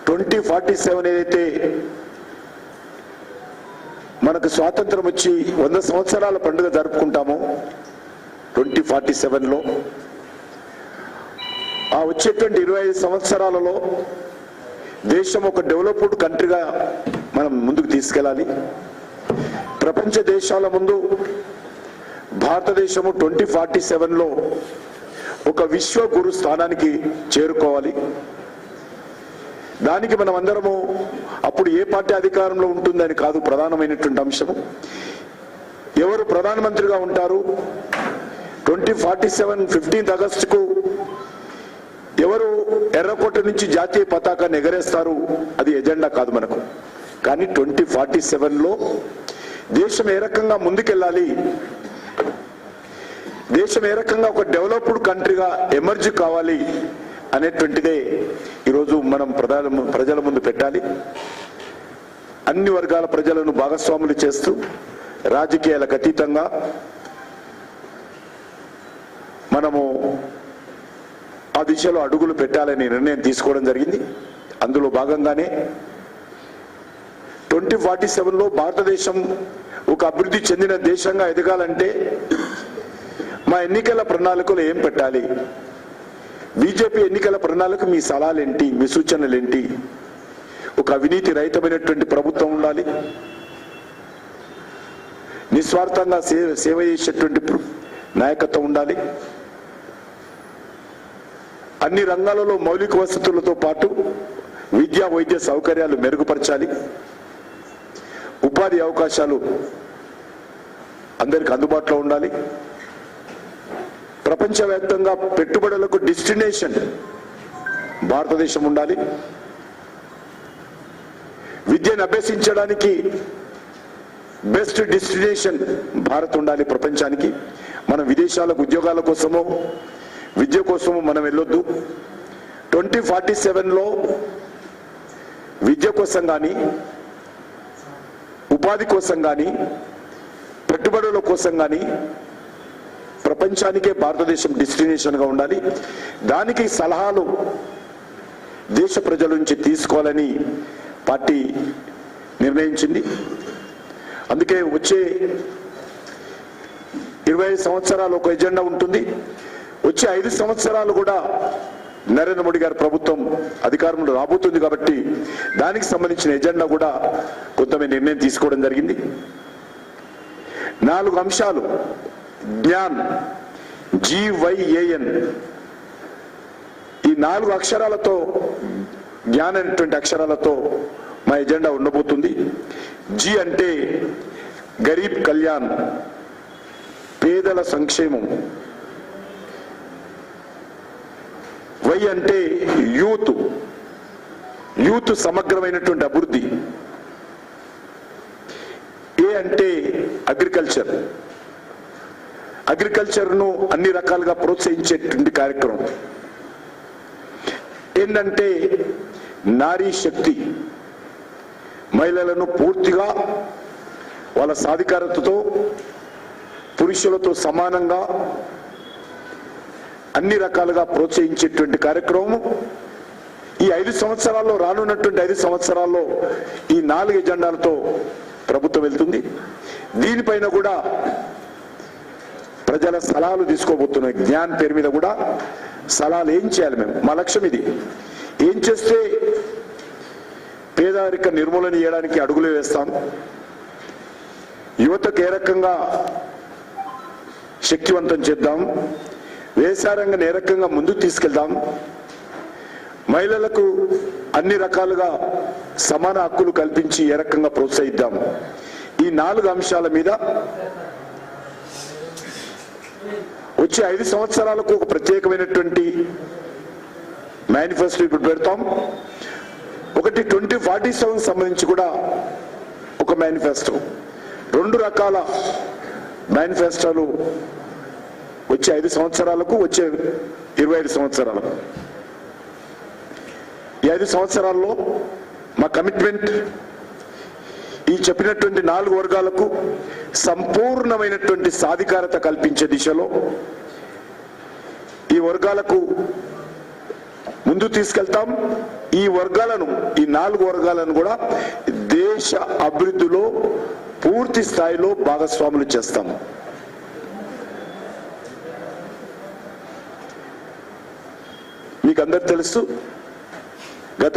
2047 ఏదైతే మనకు స్వాతంత్రం వచ్చి 100 సంవత్సరాల పండుగ జరుపుకుంటామో 2047లో ఆ వచ్చేటువంటి 25 సంవత్సరాలలో దేశం ఒక డెవలప్డ్ కంట్రీగా మనం ముందుకు తీసుకెళ్ళాలి. ప్రపంచ దేశాల ముందు భారతదేశము 2047లో ఒక విశ్వ గురు స్థానానికి చేరుకోవాలి. దానికి మనం అందరము అప్పుడు ఏ పార్టీ అధికారంలో ఉంటుందని కాదు ప్రధానమైనటువంటి అంశము, ఎవరు ప్రధానమంత్రిగా ఉంటారు, 2047 15 ఆగస్టుకు ఎవరు ఎర్రకోట నుంచి జాతీయ పతాకాన్ని ఎగరేస్తారు అది ఎజెండా కాదు మనకు. కానీ 2047లో దేశం ఏ రకంగా ముందుకెళ్ళాలి, దేశం ఏ రకంగా ఒక డెవలప్డ్ కంట్రీగా ఎమర్జ్ కావాలి అనేటువంటిదే ఈరోజు మనం ప్రజల ముందు పెట్టాలి. అన్ని వర్గాల ప్రజలను భాగస్వాములు చేస్తూ రాజకీయాలకు అతీతంగా మనము ఆ దిశలో అడుగులు పెట్టాలని నిర్ణయం తీసుకోవడం జరిగింది. అందులో భాగంగానే 2047లో భారతదేశం ఒక అభివృద్ధి చెందిన దేశంగా ఎదగాలంటే మా ఎన్నికల ప్రణాళికలు ఏం పెట్టాలి, బీజేపీ ఎన్నికల ప్రణాళిక మీ సలహాలేంటి, మీ సూచనలేంటి, ఒక అవినీతి రహితమైనటువంటి ప్రభుత్వం ఉండాలి, నిస్వార్థంగా సేవ చేసేటువంటి నాయకత్వం ఉండాలి, అన్ని రంగాలలో మౌలిక వసతులతో పాటు విద్యా వైద్య సౌకర్యాలు మెరుగుపరచాలి, ఉపాధి అవకాశాలు అందరికి అందుబాటులో ఉండాలి, ప్రపంచవ్యాప్తంగా పెట్టుబడులకు డెస్టినేషన్ భారతదేశం ఉండాలి, విద్యను అభ్యసించడానికి బెస్ట్ డెస్టినేషన్ భారత్ ఉండాలి ప్రపంచానికి. మనం విదేశాలకు ఉద్యోగాల కోసమో విద్య కోసమో మనం వెళ్ళొద్దు. 2047లో విద్య కోసం కానీ ఉపాధి కోసం కానీ పెట్టుబడుల కోసం కానీ ప్రపంచానికే భారతదేశం డెస్టినేషన్గా ఉండాలి. దానికి సలహాలు దేశ ప్రజల నుంచి తీసుకోవాలని పార్టీ నిర్ణయించింది. అందుకే వచ్చే 25 సంవత్సరాలు ఒక ఎజెండా ఉంటుంది. వచ్చే 5 సంవత్సరాలు కూడా నరేంద్ర మోడీ గారి ప్రభుత్వం అధికారంలో రాబోతుంది కాబట్టి దానికి సంబంధించిన ఎజెండా కూడా కొంతమంది నిర్ణయం తీసుకోవడం జరిగింది. 4 అంశాలు జ్ఞాన్, GYAN, ఈ 4 అక్షరాలతో జ్ఞాన్ అనేటువంటి అక్షరాలతో మా ఎజెండా ఉండబోతుంది. జి అంటే గరీబ్ కళ్యాణ్, పేదల సంక్షేమం. వై అంటే యూత్ సమగ్రమైనటువంటి అభివృద్ధి. ఏ అంటే అగ్రికల్చర్ను అన్ని రకాలుగా ప్రోత్సహించేటువంటి కార్యక్రమం. ఏంటంటే నారీ శక్తి, మహిళలను పూర్తిగా వాళ్ళ సాధికారతతో పురుషులతో సమానంగా అన్ని రకాలుగా ప్రోత్సహించేటువంటి కార్యక్రమం. ఈ 5 సంవత్సరాల్లో రానున్నటువంటి 5 సంవత్సరాల్లో ఈ 4 ఎజెండాలతో ప్రభుత్వం వెళ్తుంది. దీనిపైన కూడా ప్రజల సలహాలు తీసుకోబోతున్నాయి. జ్ఞాన్ పేరు మీద కూడా సలహాలు ఏం చేయాలి, మేము మా లక్ష్యం ఇది, ఏం చేస్తే పేదరిక నిర్మూలన చేయడానికి అడుగులు వేస్తాం, యువతకు ఏ రకంగా శక్తివంతం చేద్దాం, వ్యవసాయ రంగాన్ని ఏ రకంగా ముందుకు తీసుకెళ్దాం, మహిళలకు అన్ని రకాలుగా సమాన హక్కులు కల్పించి ఏ రకంగా ప్రోత్సహిద్దాం. ఈ 4 అంశాల మీద వచ్చే 5 సంవత్సరాలకు ఒక ప్రత్యేకమైనటువంటి మేనిఫెస్టో ఇప్పుడు పెడతాం. ఒకటి 2047 సంబంధించి కూడా ఒక మేనిఫెస్టో, 2 రకాల మేనిఫెస్టోలు వచ్చే 5 సంవత్సరాలకు, వచ్చే 25 సంవత్సరాలకు. ఈ 5 సంవత్సరాల్లో మా కమిట్మెంట్ ఈ చెప్పినటువంటి 4 వర్గాలకు సంపూర్ణమైనటువంటి సాధికారత కల్పించే దిశలో, ఈ వర్గాలకు ముందు తీసుకెళ్తాం. ఈ వర్గాలను, ఈ 4 వర్గాలను కూడా దేశ అభివృద్ధిలో పూర్తి స్థాయిలో భాగస్వాములు చేస్తాం. మీకు అందరు తెలుసు,